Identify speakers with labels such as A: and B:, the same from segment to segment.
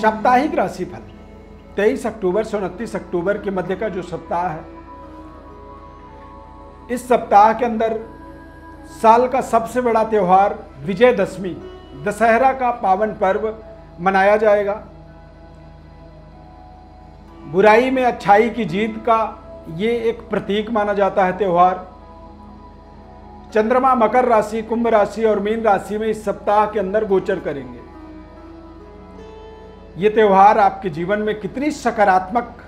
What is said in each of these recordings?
A: साप्ताहिक राशिफल 23 अक्टूबर से 29 अक्टूबर के मध्य का जो सप्ताह है, इस सप्ताह के अंदर साल का सबसे बड़ा त्यौहार विजयदशमी दशहरा का पावन पर्व मनाया जाएगा। बुराई में अच्छाई की जीत का ये एक प्रतीक माना जाता है त्यौहार। चंद्रमा मकर राशि, कुंभ राशि और मीन राशि में इस सप्ताह के अंदर गोचर करेंगे। ये त्यौहार आपके जीवन में कितनी सकारात्मक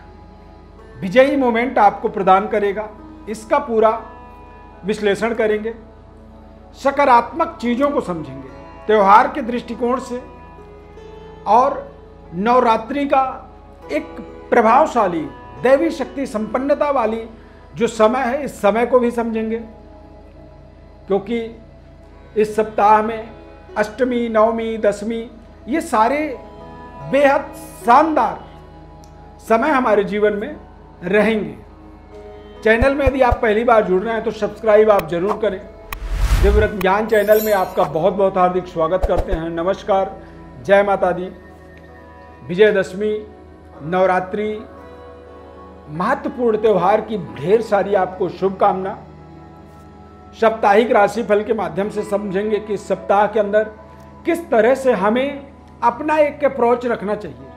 A: विजयी मोमेंट आपको प्रदान करेगा, इसका पूरा विश्लेषण करेंगे। सकारात्मक चीजों को समझेंगे त्यौहार के दृष्टिकोण से, और नवरात्रि का एक प्रभावशाली दैवी शक्ति संपन्नता वाली जो समय है, इस समय को भी समझेंगे, क्योंकि इस सप्ताह में अष्टमी, नवमी, दशमी ये सारे बेहद शानदार समय हमारे जीवन में रहेंगे। चैनल में यदि आप पहली बार जुड़ रहे हैं तो सब्सक्राइब आप जरूर करें। दिव्यव्रत ज्ञान चैनल में आपका बहुत बहुत हार्दिक स्वागत करते हैं। नमस्कार, जय माता दी। विजयदशमी, नवरात्रि, महत्वपूर्ण त्यौहार की ढेर सारी आपको शुभकामना। साप्ताहिक राशिफल के माध्यम से समझेंगे कि इस सप्ताह के अंदर किस तरह से हमें अपना एक अप्रोच रखना चाहिए।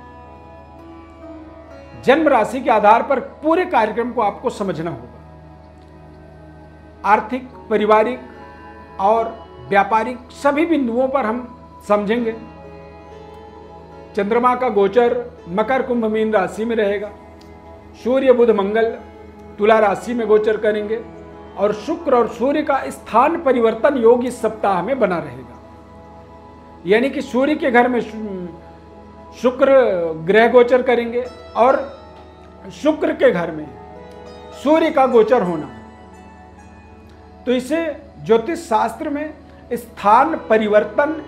A: जन्म राशि के आधार पर पूरे कार्यक्रम को आपको समझना होगा। आर्थिक, पारिवारिक और व्यापारिक सभी बिंदुओं पर हम समझेंगे। चंद्रमा का गोचर मकर, कुंभ, मीन राशि में रहेगा। सूर्य, बुध, मंगल तुला राशि में गोचर करेंगे और शुक्र और सूर्य का स्थान परिवर्तन योग इस सप्ताह में बना रहेगा। यानी कि सूर्य के घर में शुक्र ग्रह गोचर करेंगे और शुक्र के घर में सूर्य का गोचर होना, तो इसे ज्योतिष शास्त्र में स्थान परिवर्तन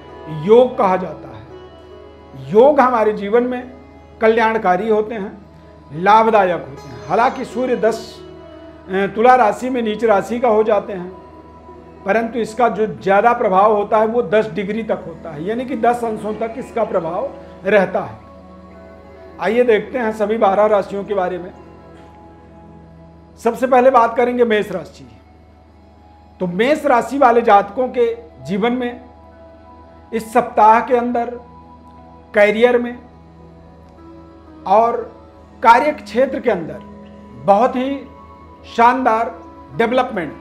A: योग कहा जाता है। योग हमारे जीवन में कल्याणकारी होते हैं, लाभदायक होते हैं। हालांकि सूर्य 10 तुला राशि में नीच राशि का हो जाते हैं, परंतु इसका जो ज़्यादा प्रभाव होता है वो 10 डिग्री तक होता है, यानी कि 10 अंशों तक इसका प्रभाव रहता है। आइए देखते हैं सभी 12 राशियों के बारे में। सबसे पहले बात करेंगे मेष राशि। तो मेष राशि वाले जातकों के जीवन में इस सप्ताह के अंदर कैरियर में और कार्य क्षेत्र के अंदर बहुत ही शानदार डेवलपमेंट,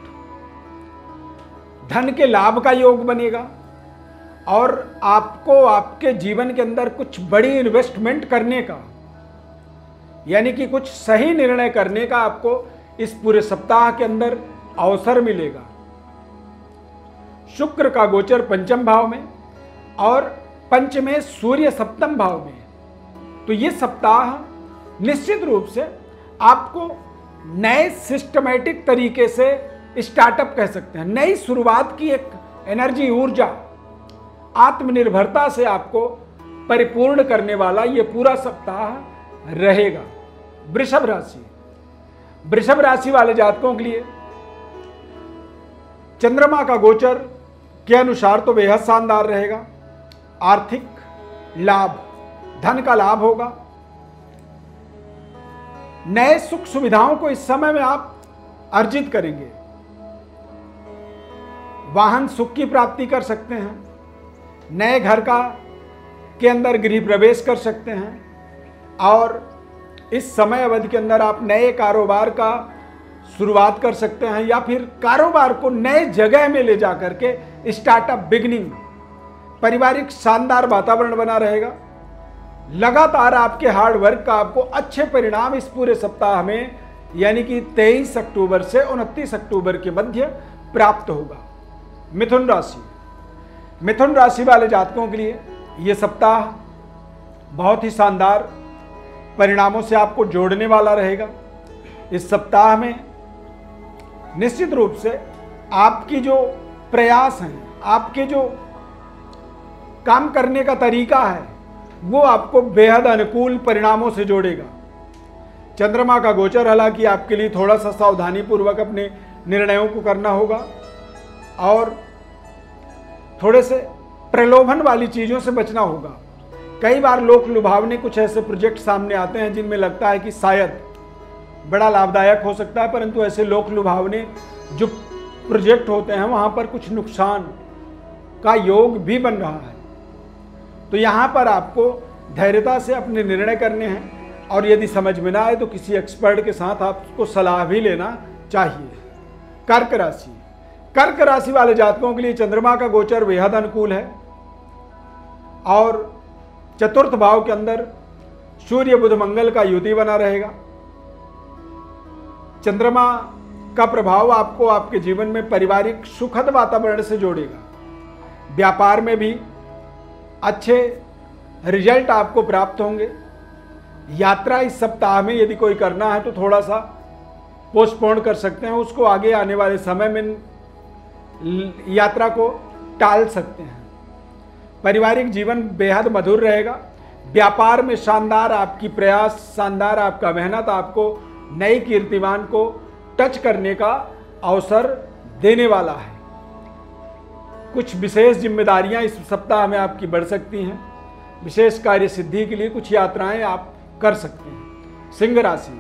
A: धन के लाभ का योग बनेगा और आपको आपके जीवन के अंदर कुछ बड़ी इन्वेस्टमेंट करने का, यानी कि कुछ सही निर्णय करने का आपको इस पूरे सप्ताह के अंदर अवसर मिलेगा। शुक्र का गोचर पंचम भाव में और पंचमे सूर्य सप्तम भाव में, तो ये सप्ताह निश्चित रूप से आपको नए सिस्टमैटिक तरीके से स्टार्टअप कह सकते हैं, नई शुरुआत की एक एनर्जी, ऊर्जा, आत्मनिर्भरता से आपको परिपूर्ण करने वाला ये पूरा सप्ताह रहेगा। वृषभ राशि। वृषभ राशि वाले जातकों के लिए चंद्रमा का गोचर के अनुसार तो बेहद शानदार रहेगा। आर्थिक लाभ, धन का लाभ होगा। नए सुख सुविधाओं को इस समय में आप अर्जित करेंगे। वाहन सुख की प्राप्ति कर सकते हैं। नए घर के अंदर गृह प्रवेश कर सकते हैं और इस समय अवधि के अंदर आप नए कारोबार का शुरुआत कर सकते हैं, या फिर कारोबार को नए जगह में ले जा करके स्टार्टअप, बिगनिंग। पारिवारिक शानदार वातावरण बना रहेगा। लगातार आपके हार्ड वर्क का आपको अच्छे परिणाम इस पूरे सप्ताह में, यानी कि 23 अक्टूबर से 29 अक्टूबर के मध्य प्राप्त होगा। मिथुन राशि। मिथुन राशि वाले जातकों के लिए यह सप्ताह बहुत ही शानदार परिणामों से आपको जोड़ने वाला रहेगा। इस सप्ताह में निश्चित रूप से आपकी जो प्रयास हैं, आपके जो काम करने का तरीका है, वो आपको बेहद अनुकूल परिणामों से जोड़ेगा। चंद्रमा का गोचर, हालांकि आपके लिए थोड़ा सा सावधानी पूर्वक अपने निर्णयों को करना होगा और थोड़े से प्रलोभन वाली चीज़ों से बचना होगा, कई बार लोक लुभावने कुछ ऐसे प्रोजेक्ट सामने आते हैं जिनमें लगता है कि शायद बड़ा लाभदायक हो सकता है, परंतु ऐसे लोक लुभावने जो प्रोजेक्ट होते हैं वहाँ पर कुछ नुकसान का योग भी बन रहा है। तो यहाँ पर आपको धैर्यता से अपने निर्णय करने हैं और यदि समझ में ना आए तो किसी एक्सपर्ट के साथ आपको सलाह भी लेना चाहिए। कर्क राशि, कर्क राशि वाले जातकों के लिए चंद्रमा का गोचर बेहद अनुकूल है और चतुर्थ भाव के अंदर सूर्य बुध मंगल का युति बना रहेगा। चंद्रमा का प्रभाव आपको आपके जीवन में पारिवारिक सुखद वातावरण से जोड़ेगा। व्यापार में भी अच्छे रिजल्ट आपको प्राप्त होंगे। यात्रा इस सप्ताह में यदि कोई करना है तो थोड़ा सा पोस्टपोन कर सकते हैं, उसको आगे आने वाले समय में यात्रा को टाल सकते हैं। पारिवारिक जीवन बेहद मधुर रहेगा। व्यापार में शानदार आपकी प्रयास, शानदार आपका मेहनत आपको नई कीर्तिमान को टच करने का अवसर देने वाला है। कुछ विशेष जिम्मेदारियां इस सप्ताह में आपकी बढ़ सकती हैं। विशेष कार्य सिद्धि के लिए कुछ यात्राएं आप कर सकते हैं। सिंह राशि,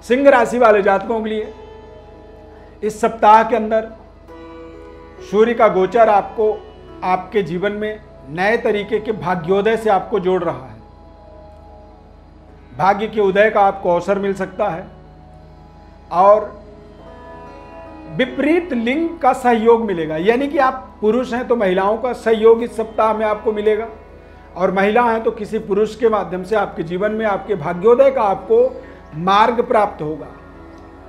A: सिंह राशि वाले जातकों के लिए इस सप्ताह के अंदर सूर्य का गोचर आपको आपके जीवन में नए तरीके के भाग्योदय से आपको जोड़ रहा है। भाग्य के उदय का आपको अवसर मिल सकता है और विपरीत लिंग का सहयोग मिलेगा, यानी कि आप पुरुष हैं तो महिलाओं का सहयोग इस सप्ताह में आपको मिलेगा और महिला हैं तो किसी पुरुष के माध्यम से आपके जीवन में आपके भाग्योदय का आपको मार्ग प्राप्त होगा।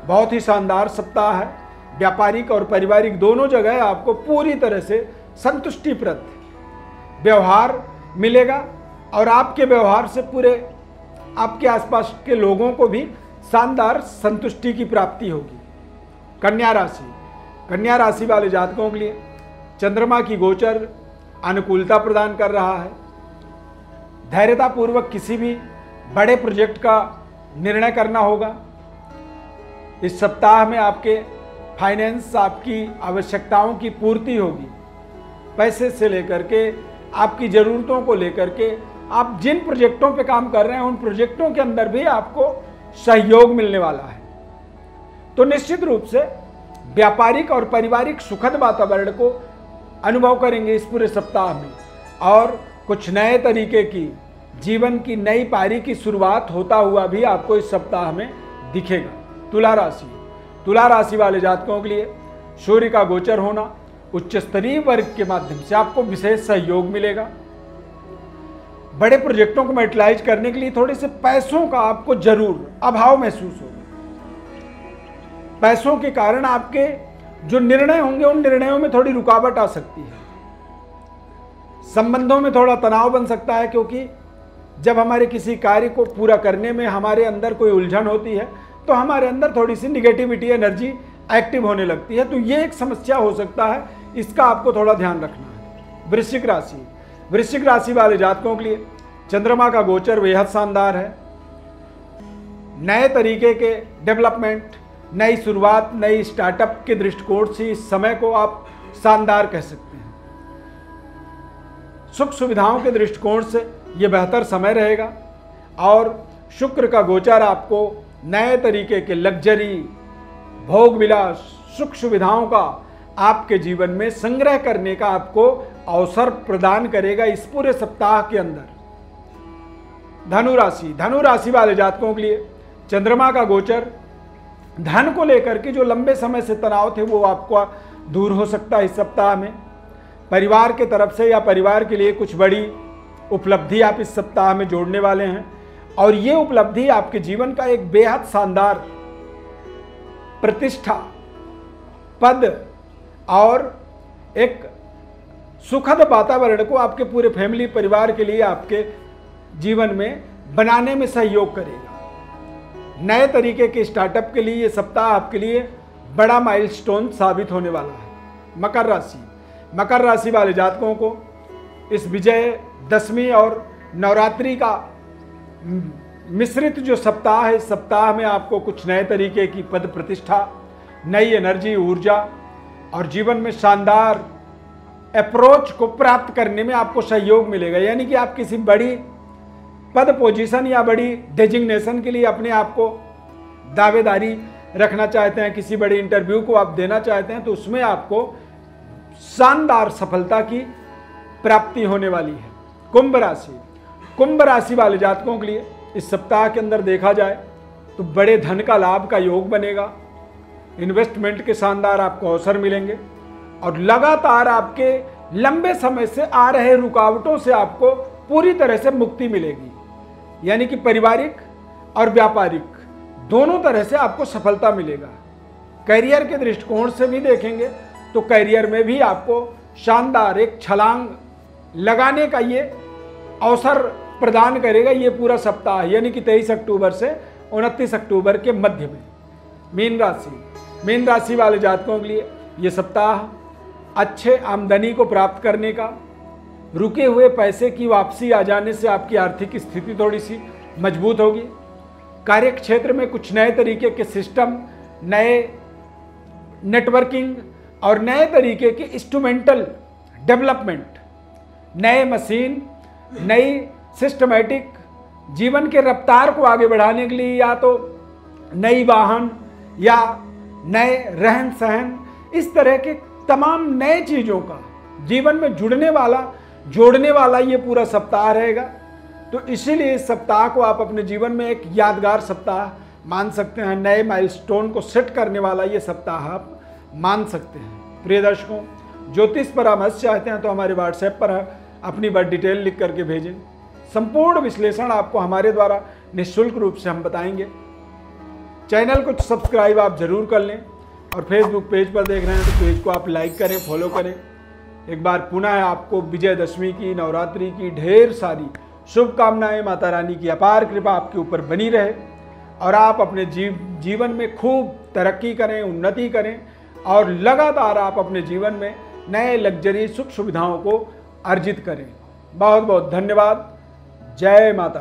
A: बहुत ही शानदार सप्ताह है। व्यापारिक और पारिवारिक दोनों जगह आपको पूरी तरह से संतुष्टिप्रद व्यवहार मिलेगा और आपके व्यवहार से पूरे आपके आसपास के लोगों को भी शानदार संतुष्टि की प्राप्ति होगी। कन्या राशि, कन्या राशि वाले जातकों के लिए चंद्रमा की गोचर अनुकूलता प्रदान कर रहा है। धैर्यतापूर्वक किसी भी बड़े प्रोजेक्ट का निर्णय करना होगा। इस सप्ताह में आपके फाइनेंस, आपकी आवश्यकताओं की पूर्ति होगी। पैसे से लेकर के आपकी ज़रूरतों को लेकर के आप जिन प्रोजेक्टों पे काम कर रहे हैं उन प्रोजेक्टों के अंदर भी आपको सहयोग मिलने वाला है। तो निश्चित रूप से व्यापारिक और पारिवारिक सुखद वातावरण को अनुभव करेंगे इस पूरे सप्ताह में और कुछ नए तरीके की जीवन की नई पारी की शुरुआत होता हुआ भी आपको इस सप्ताह में दिखेगा। तुला राशि, तुला राशि वाले जातकों के लिए सूर्य का गोचर होना उच्च स्तरीय वर्ग के माध्यम से आपको विशेष सहयोग मिलेगा। बड़े प्रोजेक्टों को मैटेरियलाइज करने के लिए थोड़े से पैसों का आपको जरूर अभाव महसूस होगा। पैसों के कारण आपके जो निर्णय होंगे उन निर्णयों में थोड़ी रुकावट आ सकती है। संबंधों में थोड़ा तनाव बन सकता है, क्योंकि जब हमारे किसी कार्य को पूरा करने में हमारे अंदर कोई उलझन होती है तो हमारे अंदर थोड़ी सी निगेटिविटी एनर्जी एक्टिव होने लगती है। तो ये एक समस्या हो सकता है, इसका आपको थोड़ा ध्यान रखना है। वृश्चिक राशि, वृश्चिक राशि वाले जातकों के लिए चंद्रमा का गोचर बेहद शानदार है। नए तरीके के डेवलपमेंट, नई शुरुआत, नई स्टार्टअप के दृष्टिकोण से इस समय को आप शानदार कह सकते हैं। सुख सुविधाओं के दृष्टिकोण से ये बेहतर समय रहेगा और शुक्र का गोचर आपको नए तरीके के लग्जरी, भोग विलास, सुख सुविधाओं का आपके जीवन में संग्रह करने का आपको अवसर प्रदान करेगा इस पूरे सप्ताह के अंदर। धनु राशि, धनु राशि वाले जातकों के लिए चंद्रमा का गोचर धन को लेकर के जो लंबे समय से तनाव थे वो आपको दूर हो सकता है इस सप्ताह में। परिवार के तरफ से या परिवार के लिए कुछ बड़ी उपलब्धि आप इस सप्ताह में जोड़ने वाले हैं और ये उपलब्धि आपके जीवन का एक बेहद शानदार प्रतिष्ठा, पद और एक सुखद वातावरण को आपके पूरे फैमिली परिवार के लिए आपके जीवन में बनाने में सहयोग करेगा। नए तरीके के स्टार्टअप के लिए ये सप्ताह आपके लिए बड़ा माइलस्टोन साबित होने वाला है। मकर राशि, मकर राशि वाले जातकों को इस विजय दशमी और नवरात्रि का मिश्रित जो सप्ताह है, इस सप्ताह में आपको कुछ नए तरीके की पद प्रतिष्ठा, नई एनर्जी, ऊर्जा और जीवन में शानदार अप्रोच को प्राप्त करने में आपको सहयोग मिलेगा। यानी कि आप किसी बड़ी पद पोजीशन या बड़ी डेजिग्नेशन के लिए अपने आप को दावेदारी रखना चाहते हैं, किसी बड़े इंटरव्यू को आप देना चाहते हैं, तो उसमें आपको शानदार सफलता की प्राप्ति होने वाली है। कुंभ राशि वाले जातकों के लिए इस सप्ताह के अंदर देखा जाए तो बड़े धन का लाभ का योग बनेगा, इन्वेस्टमेंट के शानदार आपको अवसर मिलेंगे और लगातार आपके लंबे समय से आ रहे रुकावटों से आपको पूरी तरह से मुक्ति मिलेगी। यानी कि पारिवारिक और व्यापारिक दोनों तरह से आपको सफलता मिलेगा। करियर के दृष्टिकोण से भी देखेंगे तो करियर में भी आपको शानदार एक छलांग लगाने का ये अवसर प्रदान करेगा ये पूरा सप्ताह, यानी कि 23 अक्टूबर से 29 अक्टूबर के मध्य में। मीन राशि वाले जातकों के लिए ये सप्ताह अच्छे आमदनी को प्राप्त करने का, रुके हुए पैसे की वापसी आ जाने से आपकी आर्थिक स्थिति थोड़ी सी मजबूत होगी। कार्य क्षेत्र में कुछ नए तरीके के सिस्टम, नए नेटवर्किंग और नए तरीके के इंस्ट्रूमेंटल डेवलपमेंट, नए मशीन, नई सिस्टमैटिक जीवन के रफ्तार को आगे बढ़ाने के लिए या तो नई वाहन या नए रहन सहन, इस तरह के तमाम नए चीज़ों का जीवन में जोड़ने वाला ये पूरा सप्ताह रहेगा। तो इसीलिए इस सप्ताह को आप अपने जीवन में एक यादगार सप्ताह मान सकते हैं, नए माइलस्टोन को सेट करने वाला ये सप्ताह आप मान सकते हैं। प्रिय दर्शकों, ज्योतिष परामर्श चाहते हैं तो हमारे व्हाट्सएप पर अपनी बात डिटेल लिख करके भेजें। संपूर्ण विश्लेषण आपको हमारे द्वारा निःशुल्क रूप से हम बताएंगे। चैनल को सब्सक्राइब आप जरूर कर लें और फेसबुक पेज पर देख रहे हैं तो पेज को आप लाइक करें, फॉलो करें। एक बार पुनः आपको विजयदशमी की, नवरात्रि की ढेर सारी शुभकामनाएं। माता रानी की अपार कृपा आपके ऊपर बनी रहे और आप अपने जीवन में खूब तरक्की करें, उन्नति करें और लगातार आप अपने जीवन में नए लग्जरी सुख सुविधाओं को अर्जित करें। बहुत बहुत धन्यवाद। जय माता दी।